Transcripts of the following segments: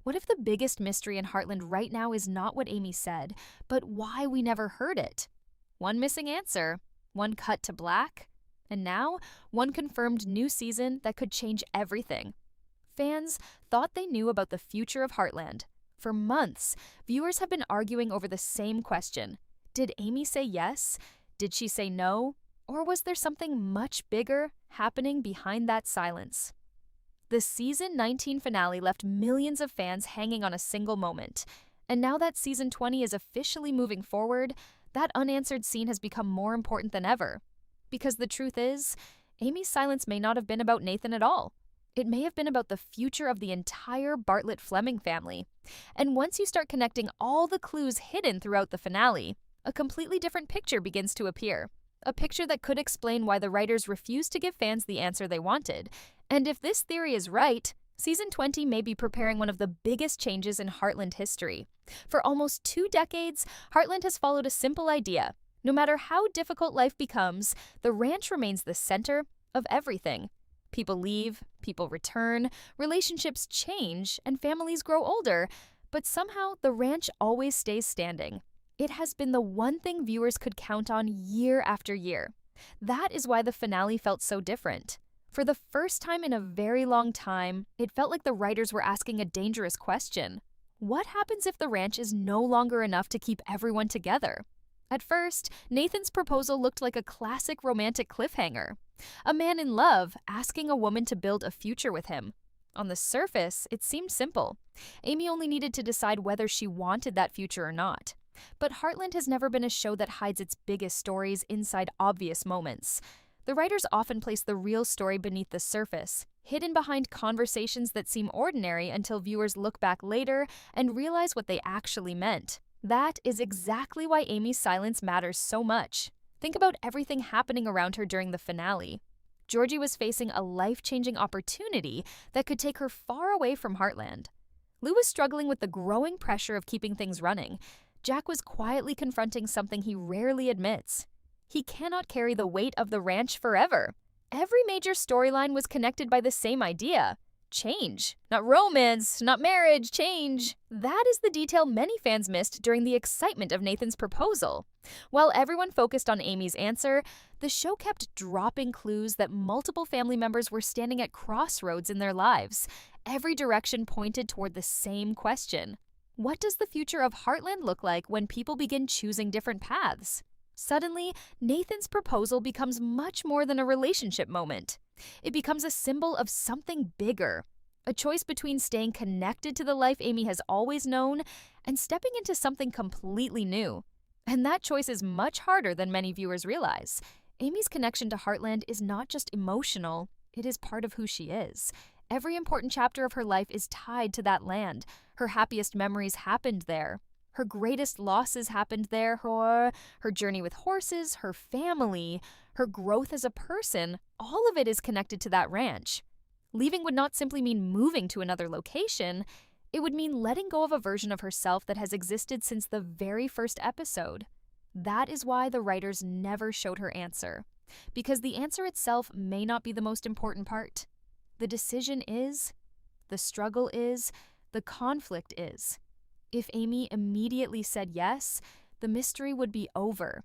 What if the biggest mystery in Heartland right now is not what Amy said, but why we never heard it? One missing answer, one cut to black, and now one confirmed new season that could change everything. Fans thought they knew about the future of Heartland. For months, viewers have been arguing over the same question. Did Amy say yes? Did she say no? Or was there something much bigger happening behind that silence? The season 19 finale left millions of fans hanging on a single moment. And now that season 20 is officially moving forward, that unanswered scene has become more important than ever. Because the truth is, Amy's silence may not have been about Nathan at all. It may have been about the future of the entire Bartlett-Fleming family. And once you start connecting all the clues hidden throughout the finale, a completely different picture begins to appear. A picture that could explain why the writers refused to give fans the answer they wanted. And if this theory is right, season 20 may be preparing one of the biggest changes in Heartland history. For almost 2 decades, Heartland has followed a simple idea. No matter how difficult life becomes, the ranch remains the center of everything. People leave, people return, relationships change, and families grow older, but somehow the ranch always stays standing. It has been the one thing viewers could count on year after year. That is why the finale felt so different. For the first time in a very long time, it felt like the writers were asking a dangerous question. What happens if the ranch is no longer enough to keep everyone together? At first, Nathan's proposal looked like a classic romantic cliffhanger. A man in love asking a woman to build a future with him. On the surface, it seemed simple. Amy only needed to decide whether she wanted that future or not. But Heartland has never been a show that hides its biggest stories inside obvious moments. The writers often place the real story beneath the surface, hidden behind conversations that seem ordinary until viewers look back later and realize what they actually meant. That is exactly why Amy's silence matters so much. Think about everything happening around her during the finale. Georgie was facing a life-changing opportunity that could take her far away from Heartland. Lou was struggling with the growing pressure of keeping things running. Jack was quietly confronting something he rarely admits. He cannot carry the weight of the ranch forever. Every major storyline was connected by the same idea. Change. Not romance, not marriage, change. That is the detail many fans missed during the excitement of Nathan's proposal. While everyone focused on Amy's answer, the show kept dropping clues that multiple family members were standing at crossroads in their lives. Every direction pointed toward the same question. What does the future of Heartland look like when people begin choosing different paths? Suddenly, Nathan's proposal becomes much more than a relationship moment. It becomes a symbol of something bigger, a choice between staying connected to the life Amy has always known and stepping into something completely new. And that choice is much harder than many viewers realize. Amy's connection to Heartland is not just emotional, it is part of who she is. Every important chapter of her life is tied to that land. Her happiest memories happened there. Her greatest losses happened there. Her journey with horses, her family, her growth as a person, all of it is connected to that ranch. Leaving would not simply mean moving to another location. It would mean letting go of a version of herself that has existed since the very first episode. That is why the writers never showed her answer. Because the answer itself may not be the most important part. The decision is, the struggle is, the conflict is. If Amy immediately said yes, the mystery would be over.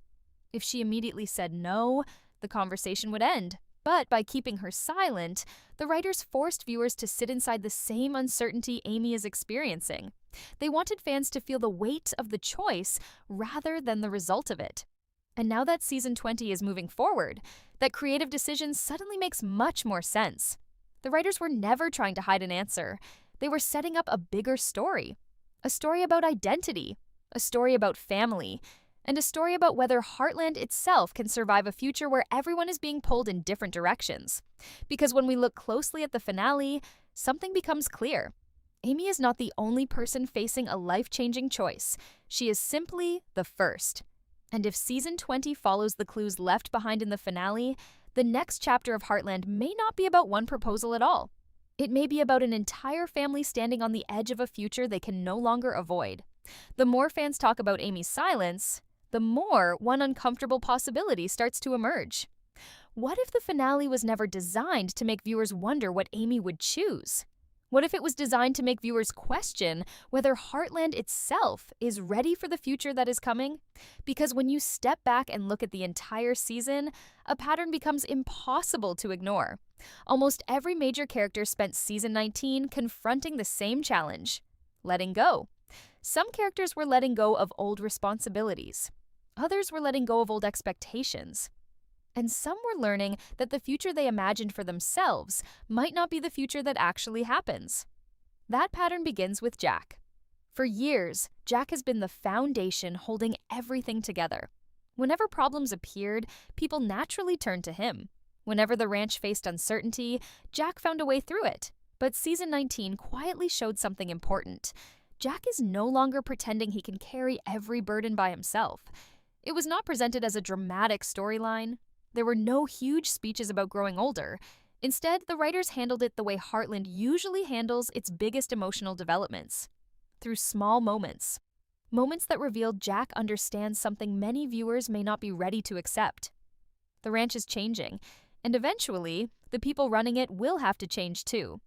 If she immediately said no, the conversation would end. But by keeping her silent, the writers forced viewers to sit inside the same uncertainty Amy is experiencing. They wanted fans to feel the weight of the choice rather than the result of it. And now that season 20 is moving forward, that creative decision suddenly makes much more sense. The writers were never trying to hide an answer. They were setting up a bigger story. A story about identity, a story about family, and a story about whether Heartland itself can survive a future where everyone is being pulled in different directions. Because when we look closely at the finale, something becomes clear. Amy is not the only person facing a life-changing choice. She is simply the first. And if season 20 follows the clues left behind in the finale, the next chapter of Heartland may not be about one proposal at all. It may be about an entire family standing on the edge of a future they can no longer avoid. The more fans talk about Amy's silence, the more one uncomfortable possibility starts to emerge. What if the finale was never designed to make viewers wonder what Amy would choose? What if it was designed to make viewers question whether Heartland itself is ready for the future that is coming? Because when you step back and look at the entire season, a pattern becomes impossible to ignore. Almost every major character spent season 19 confronting the same challenge: letting go. Some characters were letting go of old responsibilities. Others were letting go of old expectations. And some were learning that the future they imagined for themselves might not be the future that actually happens. That pattern begins with Jack. For years, Jack has been the foundation holding everything together. Whenever problems appeared, people naturally turned to him. Whenever the ranch faced uncertainty, Jack found a way through it. But season 19 quietly showed something important. Jack is no longer pretending he can carry every burden by himself. It was not presented as a dramatic storyline. There were no huge speeches about growing older. Instead, the writers handled it the way Heartland usually handles its biggest emotional developments: through small moments. Moments that revealed Jack understands something many viewers may not be ready to accept. The ranch is changing, and eventually, the people running it will have to change too.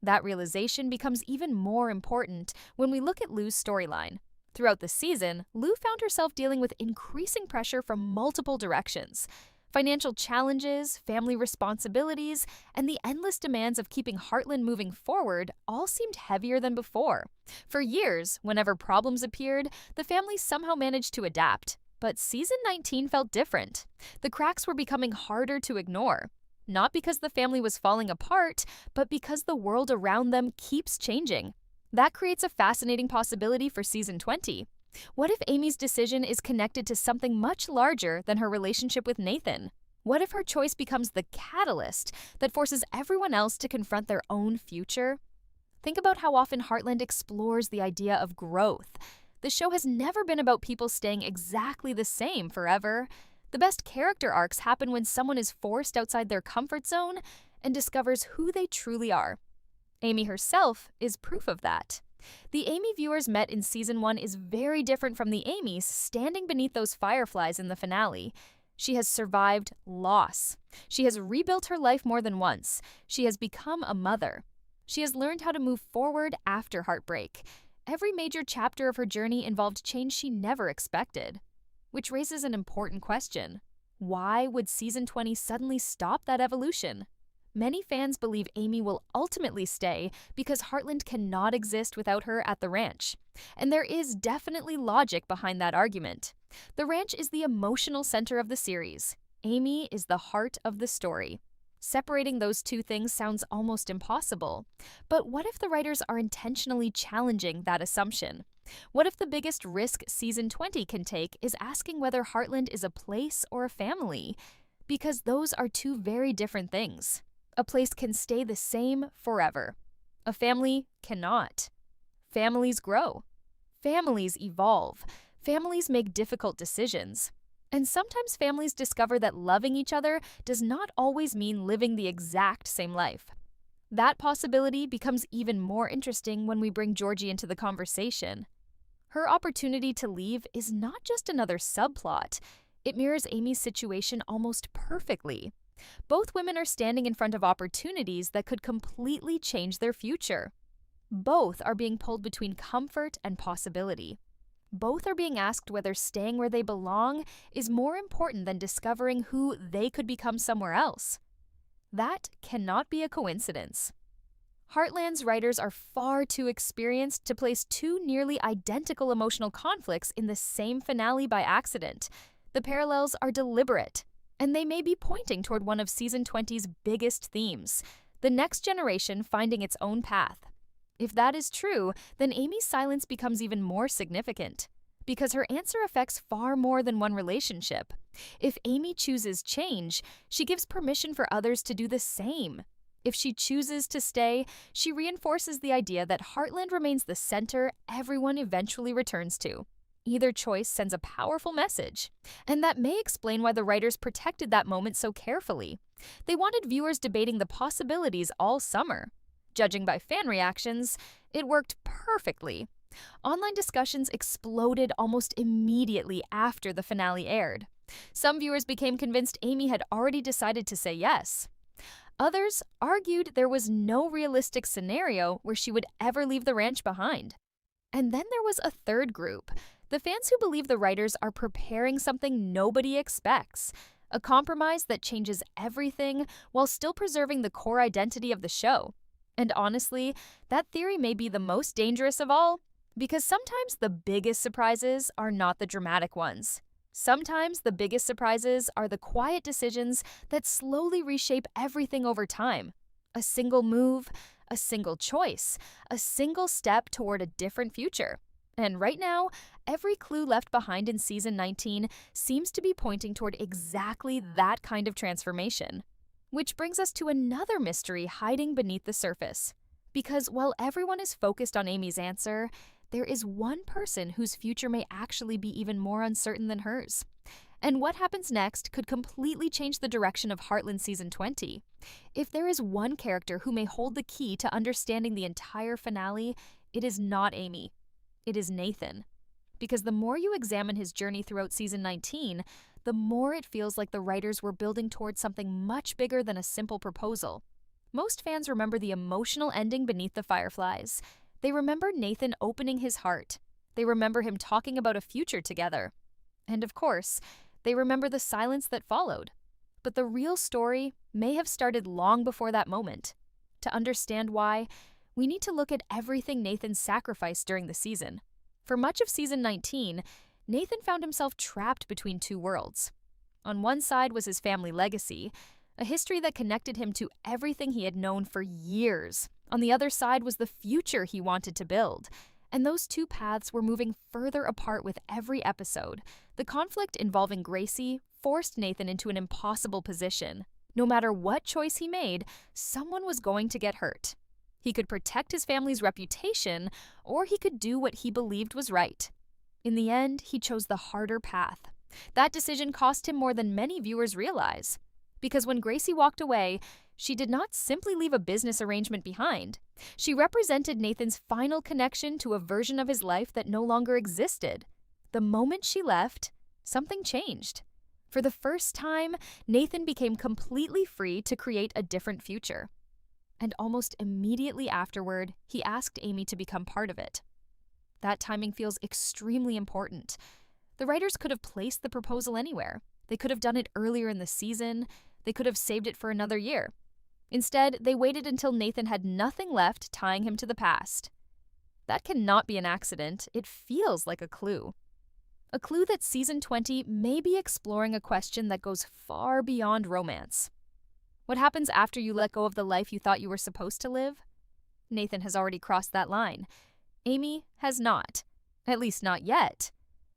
That realization becomes even more important when we look at Lou's storyline. Throughout the season, Lou found herself dealing with increasing pressure from multiple directions. Financial challenges, family responsibilities, and the endless demands of keeping Heartland moving forward all seemed heavier than before. For years, whenever problems appeared, the family somehow managed to adapt. But season 19 felt different. The cracks were becoming harder to ignore. Not because the family was falling apart, but because the world around them keeps changing. That creates a fascinating possibility for season 20. What if Amy's decision is connected to something much larger than her relationship with Nathan? What if her choice becomes the catalyst that forces everyone else to confront their own future? Think about how often Heartland explores the idea of growth. The show has never been about people staying exactly the same forever. The best character arcs happen when someone is forced outside their comfort zone and discovers who they truly are. Amy herself is proof of that. The Amy viewers met in season 1 is very different from the Amys standing beneath those fireflies in the finale. She has survived loss. She has rebuilt her life more than once. She has become a mother. She has learned how to move forward after heartbreak. Every major chapter of her journey involved change she never expected. Which raises an important question. Why would season 20 suddenly stop that evolution? Many fans believe Amy will ultimately stay because Heartland cannot exist without her at the ranch. And there is definitely logic behind that argument. The ranch is the emotional center of the series. Amy is the heart of the story. Separating those two things sounds almost impossible. But what if the writers are intentionally challenging that assumption? What if the biggest risk season 20 can take is asking whether Heartland is a place or a family? Because those are two very different things. A place can stay the same forever. A family cannot. Families grow. Families evolve. Families make difficult decisions. And sometimes families discover that loving each other does not always mean living the exact same life. That possibility becomes even more interesting when we bring Georgie into the conversation. Her opportunity to leave is not just another subplot. It mirrors Amy's situation almost perfectly. Both women are standing in front of opportunities that could completely change their future. Both are being pulled between comfort and possibility. Both are being asked whether staying where they belong is more important than discovering who they could become somewhere else. That cannot be a coincidence. Heartland's writers are far too experienced to place two nearly identical emotional conflicts in the same finale by accident. The parallels are deliberate. And they may be pointing toward one of season 20's biggest themes, the next generation finding its own path. If that is true, then Amy's silence becomes even more significant, because her answer affects far more than one relationship. If Amy chooses change, she gives permission for others to do the same. If she chooses to stay, she reinforces the idea that Heartland remains the center everyone eventually returns to. Either choice sends a powerful message, and that may explain why the writers protected that moment so carefully. They wanted viewers debating the possibilities all summer. Judging by fan reactions, it worked perfectly. Online discussions exploded almost immediately after the finale aired. Some viewers became convinced Amy had already decided to say yes. Others argued there was no realistic scenario where she would ever leave the ranch behind. And then there was a third group, the fans who believe the writers are preparing something nobody expects, a compromise that changes everything while still preserving the core identity of the show. And honestly, that theory may be the most dangerous of all, because sometimes the biggest surprises are not the dramatic ones. Sometimes the biggest surprises are the quiet decisions that slowly reshape everything over time. A single move, a single choice, a single step toward a different future. And right now, every clue left behind in season 19 seems to be pointing toward exactly that kind of transformation. Which brings us to another mystery hiding beneath the surface. Because while everyone is focused on Amy's answer, there is one person whose future may actually be even more uncertain than hers. And what happens next could completely change the direction of Heartland Season 20. If there is one character who may hold the key to understanding the entire finale, it is not Amy. It is Nathan. Because the more you examine his journey throughout Season 19, the more it feels like the writers were building towards something much bigger than a simple proposal. Most fans remember the emotional ending beneath the fireflies. They remember Nathan opening his heart. They remember him talking about a future together. And of course, they remember the silence that followed. But the real story may have started long before that moment. To understand why, we need to look at everything Nathan sacrificed during the season. For much of Season 19, Nathan found himself trapped between two worlds. On one side was his family legacy, a history that connected him to everything he had known for years. On the other side was the future he wanted to build. And those two paths were moving further apart with every episode. The conflict involving Gracie forced Nathan into an impossible position. No matter what choice he made, someone was going to get hurt. He could protect his family's reputation, or he could do what he believed was right. In the end, he chose the harder path. That decision cost him more than many viewers realize. Because when Gracie walked away, she did not simply leave a business arrangement behind. She represented Nathan's final connection to a version of his life that no longer existed. The moment she left, something changed. For the first time, Nathan became completely free to create a different future. And almost immediately afterward, he asked Amy to become part of it. That timing feels extremely important. The writers could have placed the proposal anywhere. They could have done it earlier in the season. They could have saved it for another year. Instead, they waited until Nathan had nothing left tying him to the past. That cannot be an accident. It feels like a clue. A clue that Season 20 may be exploring a question that goes far beyond romance. What happens after you let go of the life you thought you were supposed to live? Nathan has already crossed that line. Amy has not. At least not yet.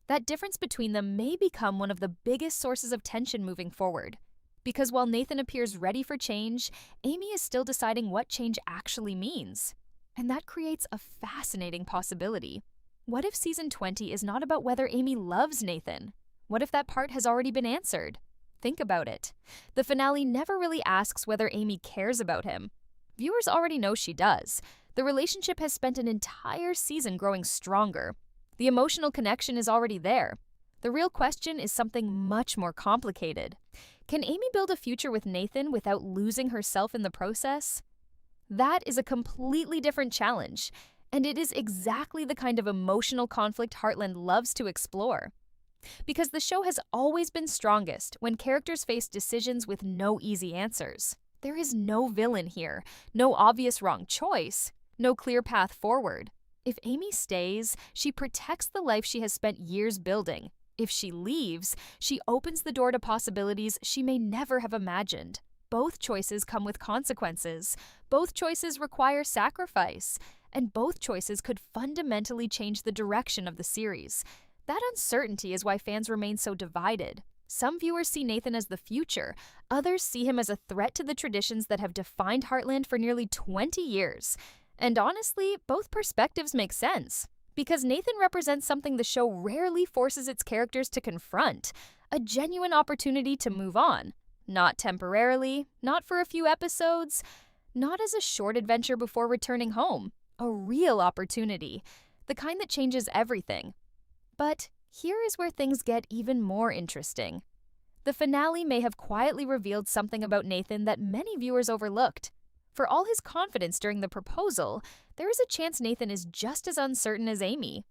That difference between them may become one of the biggest sources of tension moving forward. Because while Nathan appears ready for change, Amy is still deciding what change actually means. And that creates a fascinating possibility. What if Season 20 is not about whether Amy loves Nathan? What if that part has already been answered? Think about it. The finale never really asks whether Amy cares about him. Viewers already know she does. The relationship has spent an entire season growing stronger. The emotional connection is already there. The real question is something much more complicated. Can Amy build a future with Nathan without losing herself in the process? That is a completely different challenge, and it is exactly the kind of emotional conflict Heartland loves to explore. Because the show has always been strongest when characters face decisions with no easy answers. There is no villain here, no obvious wrong choice, no clear path forward. If Amy stays, she protects the life she has spent years building. If she leaves, she opens the door to possibilities she may never have imagined. Both choices come with consequences. Both choices require sacrifice. And both choices could fundamentally change the direction of the series. That uncertainty is why fans remain so divided. Some viewers see Nathan as the future. Others see him as a threat to the traditions that have defined Heartland for nearly 20 years. And honestly, both perspectives make sense. Because Nathan represents something the show rarely forces its characters to confront, a genuine opportunity to move on. Not temporarily, not for a few episodes, not as a short adventure before returning home. A real opportunity, the kind that changes everything. But here is where things get even more interesting. The finale may have quietly revealed something about Nathan that many viewers overlooked. For all his confidence during the proposal, there is a chance Nathan is just as uncertain as Amy.